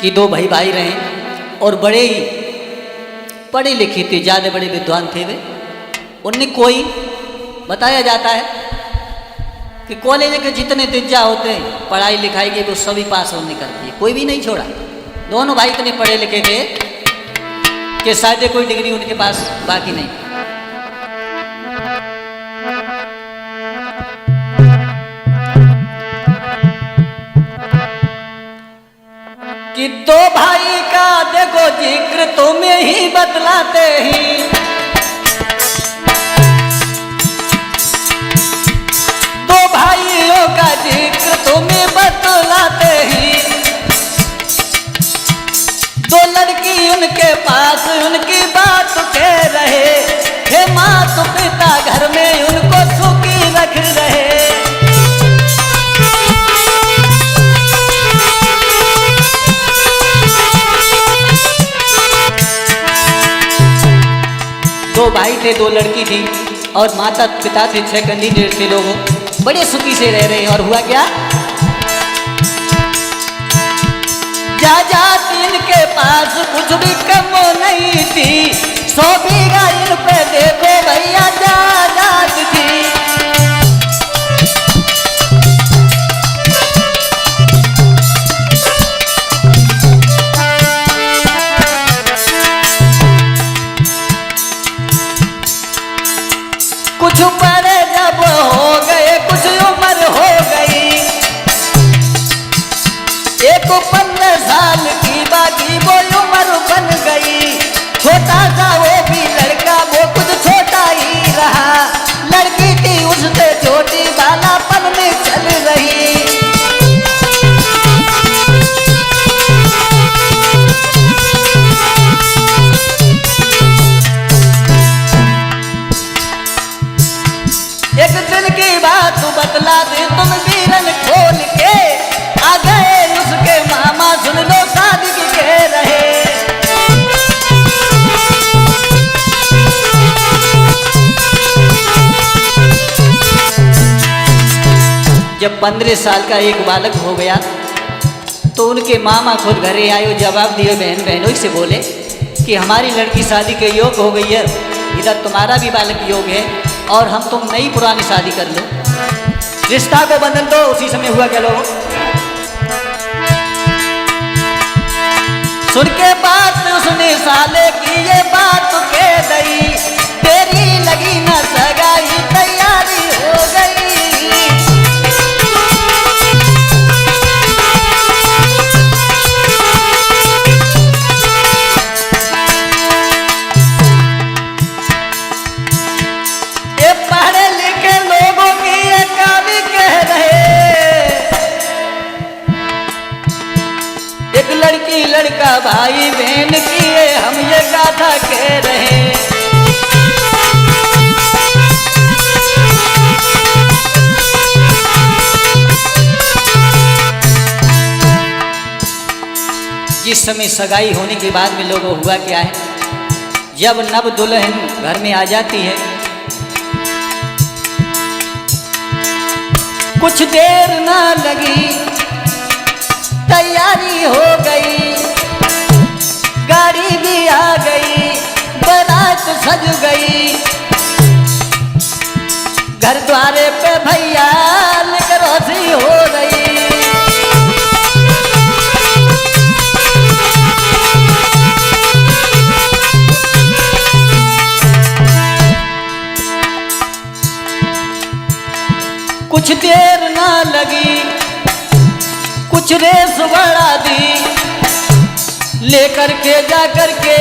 कि दो भाई रहे और बड़े ही पढ़े लिखे थे, ज़्यादा बड़े विद्वान थे वे। उनने कोई बताया जाता है कि कॉलेज के जितने दिज्जा होते हैं पढ़ाई लिखाई के वो सभी पास उन्होंने कर दिए, कोई भी नहीं छोड़ा। दोनों भाई इतने पढ़े लिखे थे कि शायद कोई डिग्री उनके पास बाकी नहीं। कि दो भाई का देखो जिक्र तुम्हें ही बतलाते ही, दो भाइयों का जिक्र तुम्हें बतलाते ही, दो लड़की उनके पास उनकी बात कह रहे, हे माता पिता घर में उनको सुखी रख रहे। दो भाई थे, दो लड़की थी और माता पिता थे 6 कैंडिडेट थे लोग, बड़े सुखी से रह रहे हैं। और हुआ क्या, जायदाद इनके पास कुछ भी कम नहीं थी, 100 बीघा इन पे देखो भैया जायदाद थी। कुछ बड़े जब हो गए कुछ उम्र हो गई, एक 15 साल की बाकी वो उम्र बन गई। छोटा सा वो भी लड़का वो कुछ छोटा ही रहा, लड़की थी उससे छोटी बालापन में चल रही। एक दिन की बात बतला दे तुम वीरन खोल के, आ गए उसके मामा सुन लो शादी की कह रहे। जब 15 साल का एक बालक हो गया तो उनके मामा खुद घरे आए और जवाब दिए बहनों से बोले कि हमारी लड़की शादी के योग हो गई है, इधर तुम्हारा भी बालक योग है और हम तुम नई पुरानी शादी कर लो, रिश्ता को बदल दो। उसी समय हुआ क्या लोग, सुन के बात उसने साले की ये बात कह दई, तेरी लगी न सगाई तैयारी हो गई। ये पढ़े लिखे लोगों की ये कवि कह रहे, एक लड़की लड़का भाई बहन की ये हम ये गाथा कह रहे। जिस समय सगाई होने के बाद में लोगों हुआ क्या है, जब नव दुल्हन घर में आ जाती है कुछ देर ना लगी तैयारी हो गई, गाड़ी भी आ गई, बारात सज गई, घर द्वारे पे भैया रोशनी हो गई। कुछ देर ना लगी कुछ रेस बढ़ा दी, लेकर के जाकर के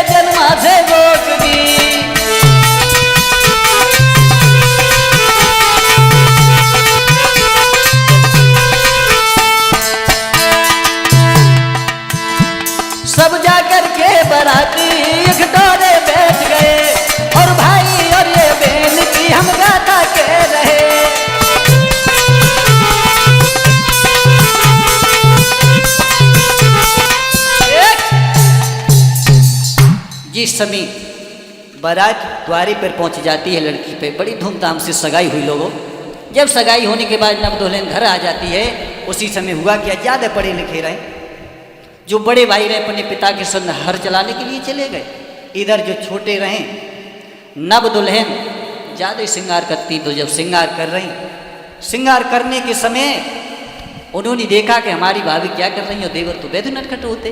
जन्मा से रोक दी। सब जाकर के बराती एक डोरे बैठ गए और भाई और ये बहन की हम गाथा कह रहे। जिस समय बारात द्वारे पर पहुंच जाती है लड़की पे, बड़ी धूमधाम से सगाई हुई लोगों। जब सगाई होने के बाद नव दुल्हन घर आ जाती है, उसी समय हुआ क्या, ज़्यादा पढ़े लिखे रहे, जो बड़े भाई रहे अपने पिता के संग हर चलाने के लिए चले गए। इधर जो छोटे रहे नव दुल्हन ज़्यादा श्रृंगार करती, तो जब श्रृंगार कर रही, श्रृंगार करने के समय उन्होंने देखा कि हमारी भाभी क्या कर रही है, और देवर तो बेद नटखट होते।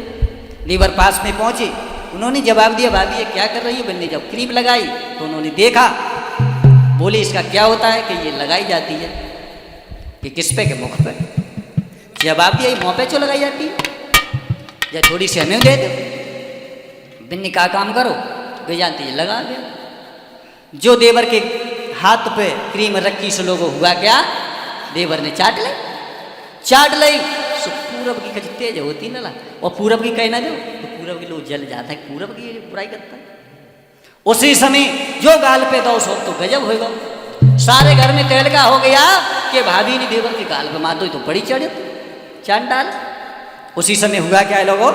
देवर पास में पहुंचे, उन्होंने जवाब दिया भाभी ये क्या कर रही है। बहन ने जब क्रीम लगाई तो उन्होंने देखा, बोले इसका क्या होता है कि ये लगाई जाती है कि किस पे, के मुख पे। जवाब दिया ये मुँह पे क्यों लगाई जाती है, या थोड़ी सी हमें दे दो। बहन ने कहा काम करो, वे जानती है लगा दे। जो देवर के हाथ पे क्रीम रखी से लोगों हुआ क्या, देवर ने चाट ली, चाट ली। सो पूरब की कच तेज होती ना, और पूरब की कहना दो तो पूरब की लोग जल जाता है, पूरब की बुराई करता है। उसी समय जो गाल पे दो सो तो गजब होगा, सारे घर में तहलका हो गया कि भाभी ने देवर के गाल पे मार दो तो बड़ी चढ़ चाट डाल। उसी समय हुआ क्या है लोगों,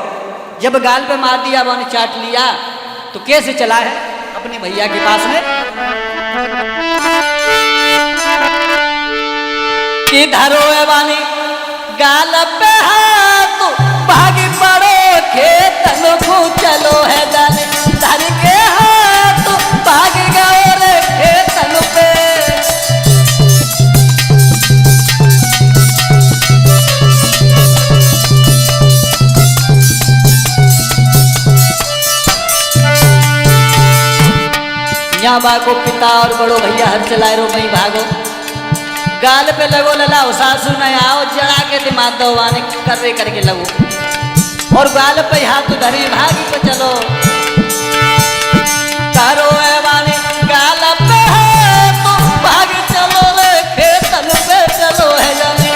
जब गाल पे मार दिया वो ने चाट लिया, तो कैसे चला है अपने भैया के पास में कि धरो है वानी गाल पे हाथ, भागी पड़ो खेतन को चलो है जाने, धर के हाथ भाग गए रे खेतन पे। यहाँ भागो पिता और बड़ो भैया हर चलाए रो मई भागो, गाल पे लगो लला सासू न आओ, जड़ा के दिमाग दो वाने करे करके लगो, और गाल पे हाथ धरी भागी पे चलो। तारो है वाने गाल पे हाथ भागी चलो रे खेतन पे चलो है जाने।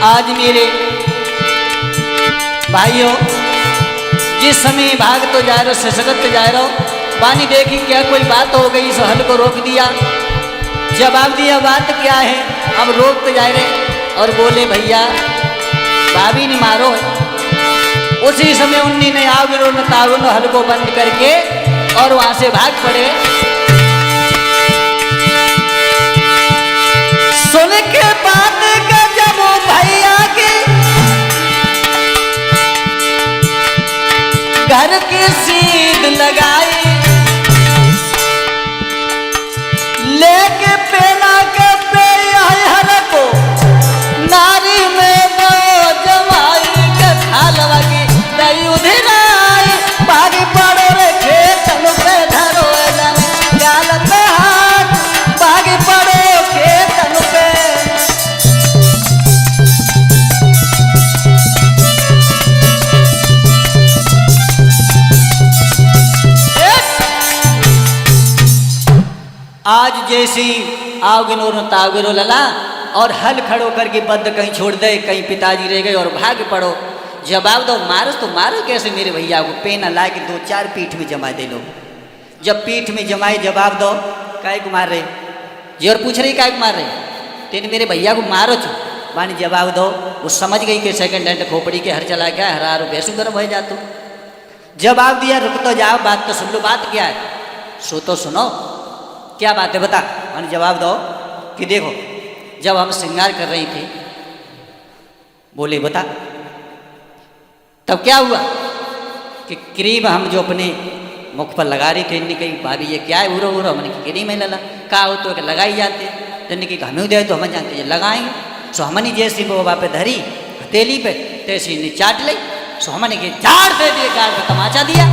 आज मेरे भाइयों जिस समय भाग तो जा रहे हो, ससगत जा रहे हो, बानी देखी क्या कोई बात हो गई, इस हल को रोक दिया। जवाब दिया बात क्या है, अब रोक तो जा रहे, और बोले भैया भाभी ने मारो। उसी समय उन्नी ने आवगिरो न तागो न हल को बंद करके और वहां से भाग पड़े। सुन के बात गजब भैया की, घर की सीध लगाई, लेके पेना के पे हर को नारी में दो जमाई के खालवा की दई उधिराई, भागी पड़ो रे खेतन पे धरो जाने, गाल पे हाथ भागी पड़ो खेतन पे। आज जैसी आवगिनो तावगिनो लला और हल खड़ो करके बद्ध कहीं छोड़ दे, कहीं पिताजी रह गए और भाग पड़ो। जवाब दो मारो तो मारो कैसे मेरे भैया को, पेना ला के 2-4 पीठ में जमा दे लो। जब पीठ में जमाए जवाब दो काय को मार रहे जी, और पूछ रही काय को मार रहे, तेने मेरे भैया को मारो छो। मानी जवाब दो, वो समझ गई कि सेकंड हैंड खोपड़ी के हर चला गया, हरारो बेसु गर्म हो जातो। जवाब दिया रुक तो जाओ, बात तो सुन लो, बात क्या है सो तो सुनो, क्या बात है बता। मैंने जवाब दो कि देखो जब हम श्रृंगार कर रही थी, बोले बता तब क्या हुआ कि क्रीम हम जो अपने मुख पर लगा रही थी, इनने कही भाभी ये क्या है, उरो उरो, हमने क्रीम है लला कहा हो तो लगाई जाते, इनने कही हमें दे तो हम जानते ये लगाएंगे। सो हमने जैसी वो वहाँ पे धरी हथेली पे तैसी ने चाट ली, सो हमने की झाड़ दे दिए, गाल पे तमाचा दिया।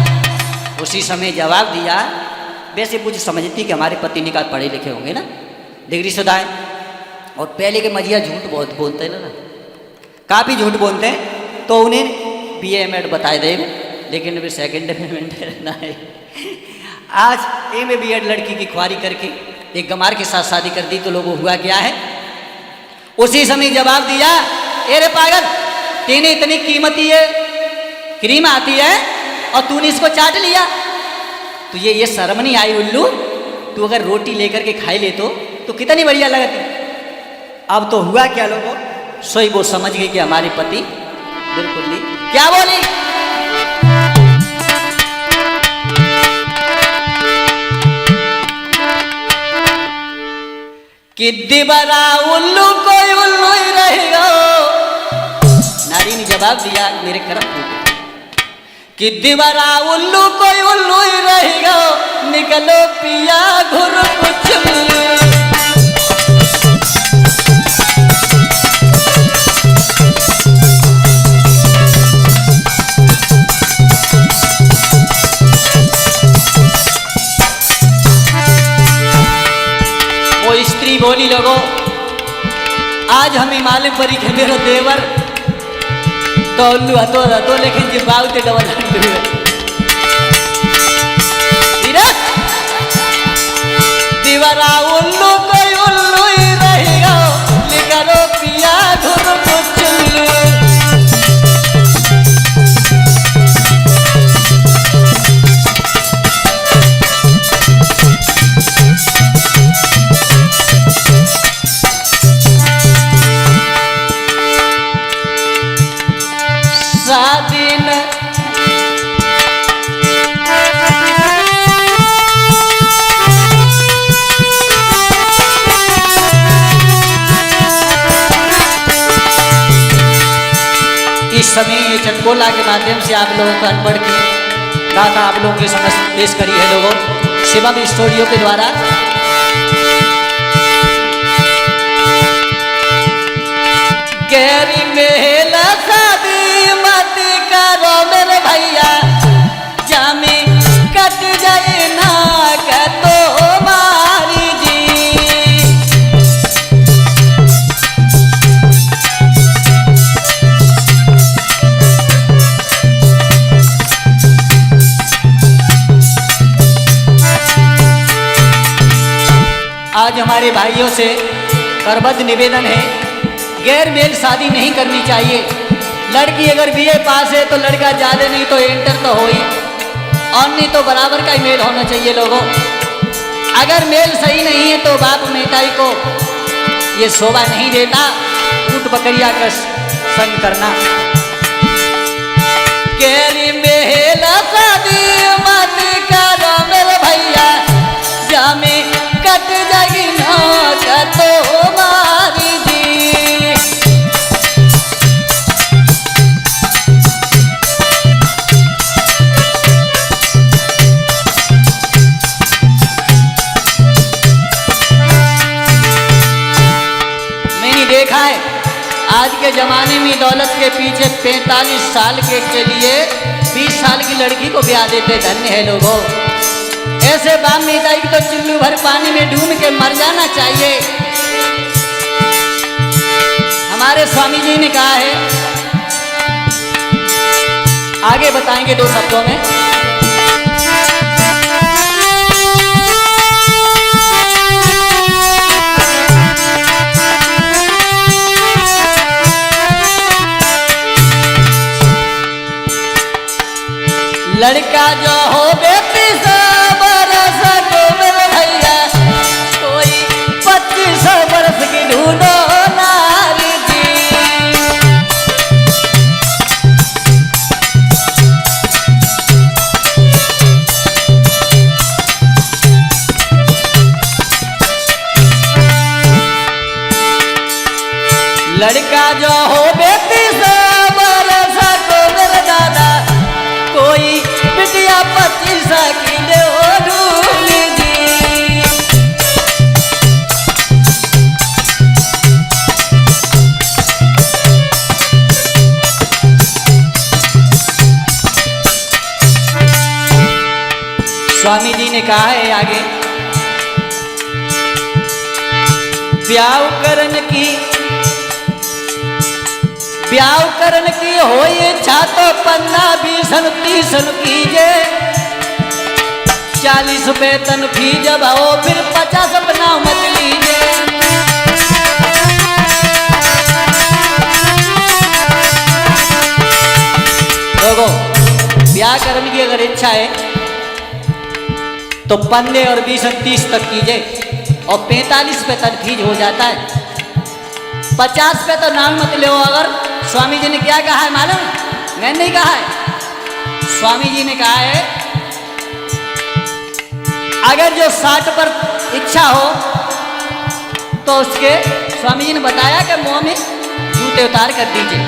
उसी समय जवाब दिया वैसे पूछ समझती कि हमारे पति निकाल पढ़े लिखे होंगे ना, डिग्री शुदा है। और पहले के मजिया झूठ बहुत बोलते हैं ना, काफ़ी झूठ बोलते हैं, तो उन्हें BA MA बताए देंगे, लेकिन फिर सेकेंड में ना है। आज MA BEd लड़की की ख्वारी करके एक गमार के साथ शादी कर दी, तो लोगों हुआ क्या है, उसी समय जवाब दिया, अरे पागल, तेने इतनी कीमती है क्रीम आती है और तूने इसको चाट लिया, तुझे ये शर्म नहीं आई उल्लू, तू अगर रोटी लेकर के खाई ले तो कितनी बढ़िया लगती। अब तो हुआ क्या लोगों, सोई वो समझ गई कि हमारे पति बिल्कुल नहीं। क्या बोली, कि दिबरा उल्लू कोई उल्लू ही रहेगा। नारी ने जवाब दिया, मेरे करम कि दिबरा उल्लू कोई उल्लू ही रहेगा, निकलो पिया घुर कुचल। वो स्त्री बोली, लोगों आज हमें मालूम पड़ी कि मेरा देवर तो उल्लू हतो लेकिन जी बाउते डबल हंडू है। दीवारा उल्लू कोई उल्लू ही रहेगा, निकलो पिया घुर कुचल। इस समय चटकोला के माध्यम से आप लोगों को अनपढ़ की गाथा आप लोगों की समझ पेश करी है लोगों, शिवम स्टूडियो के द्वारा। गैरी मेला शादी मत करो मेरे भैया, जामे कट जाए ना का तो मारी जी। आज हमारे भाइयों से करबद्ध निवेदन है, गैर मेल शादी नहीं करनी चाहिए। लड़की अगर BA पास है तो लड़का ज़्यादा नहीं तो इंटर तो हो ही, और नहीं तो बराबर का ही मेल होना चाहिए लोगों। अगर मेल सही नहीं है तो बाप बेटाई को ये शोभा नहीं देता ऊँट बकरिया का संग करना। गैरी मेल शादी मत करो मेरे भैया, जामे कट जाएगी ना का तो मारी जी। मैंने देखा है आज के जमाने में दौलत के पीछे 45 साल के लिए 20 साल की लड़की को ब्याह देते, धन्य है लोगों। ऐसे बाप मिताई तो चुल्लू भर पानी में डूब के मर जाना चाहिए। हमारे स्वामी जी ने कहा है, आगे बताएंगे 2 शब्दों में। लड़का जो हो बेटी बरस को मेरे भैया, कोई 25 बरस की ढूंढो नारी जी। लड़का जो हो बेटी बरस को मेरे दादा, कोई बिटिया 25 ने कहा है आगे, ब्याह करन की हो ये छातो 15-20 30 कीजे, 40 वेतन फी जब हो फिर 50 अपना मत लीजे। लोगों, ब्याह करने की अगर इच्छा है तो 15 और 20 और 30 तक कीजिए और 45 पे तनफीज हो जाता है। 50 पे तो नाम मत लो। अगर स्वामी जी ने क्या कहा है मालूम? मैंने नहीं कहा है, स्वामी जी ने कहा है अगर जो 60 पर इच्छा हो तो उसके स्वामी जी ने बताया कि मुंह में जूते उतार कर दीजिए।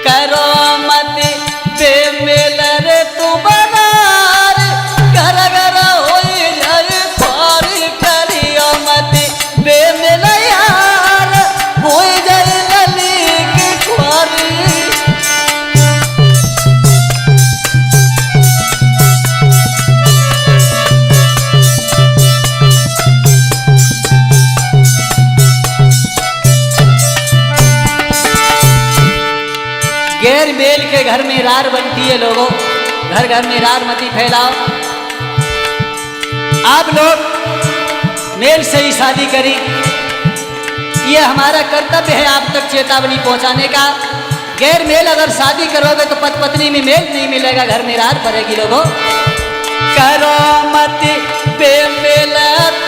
करो मत बेमेल रे तू बनार, घर घर हो जाए ख्वारी, करियो मत बेमेल यार, हो जाए लली की ख्वारी। गैर मेल के घर में रार बनती है। लोगों, घर घर में रार मती फैलाओ। आप लोग मेल से ही शादी करें, ये हमारा कर्तव्य है आप तक चेतावनी पहुंचाने का। गैर मेल अगर शादी करोगे तो पति पत्नी में मेल नहीं मिलेगा, घर में रार पड़ेगी। लोगों, करो मत बेमेल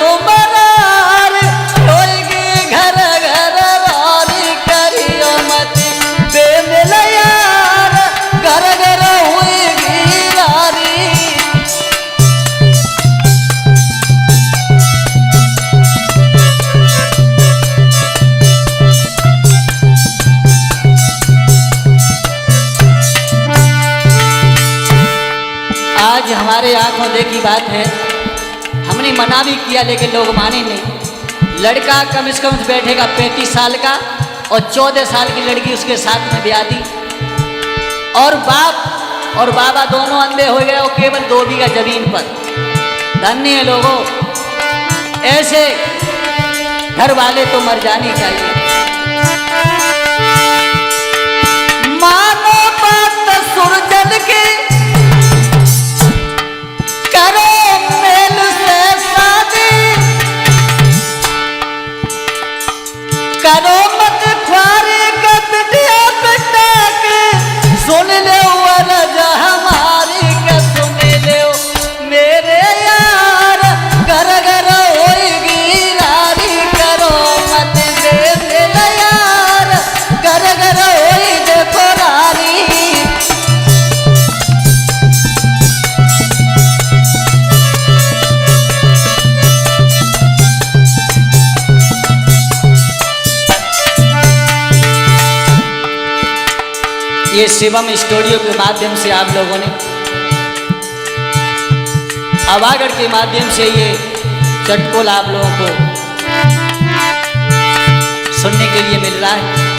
तुम रार, होएगी घर घर रारी, करियो मत बेमेल यार, घर घर होएगी रारी। आज हमारे आंखों देखी बात है, हमने मना भी किया लेकिन लोग माने नहीं। लड़का कम से कम बैठेगा 35 साल का और 14 साल की लड़की उसके साथ में ब्याह दी, और बाप और बाबा दोनों अंधे हो गए और केवल 2 बीघा जमीन पर। धन्य है लोगों, ऐसे घर वाले तो मर जानी चाहिए। मानो बात सुरजन की, करो मेल से शादी, करो मत ख्वारी गद्दिया पटक, सुन ले वरजा हमारी के, सुन ले मेरे यार, घर घर होएगी रारी, करो मत बेमेल यार, घर घर होई देखो रारी। ये शिवम स्टूडियो के माध्यम से आप लोगों ने, आवागढ़ के माध्यम से ये चटकोल आप लोगों को सुनने के लिए मिल रहा है।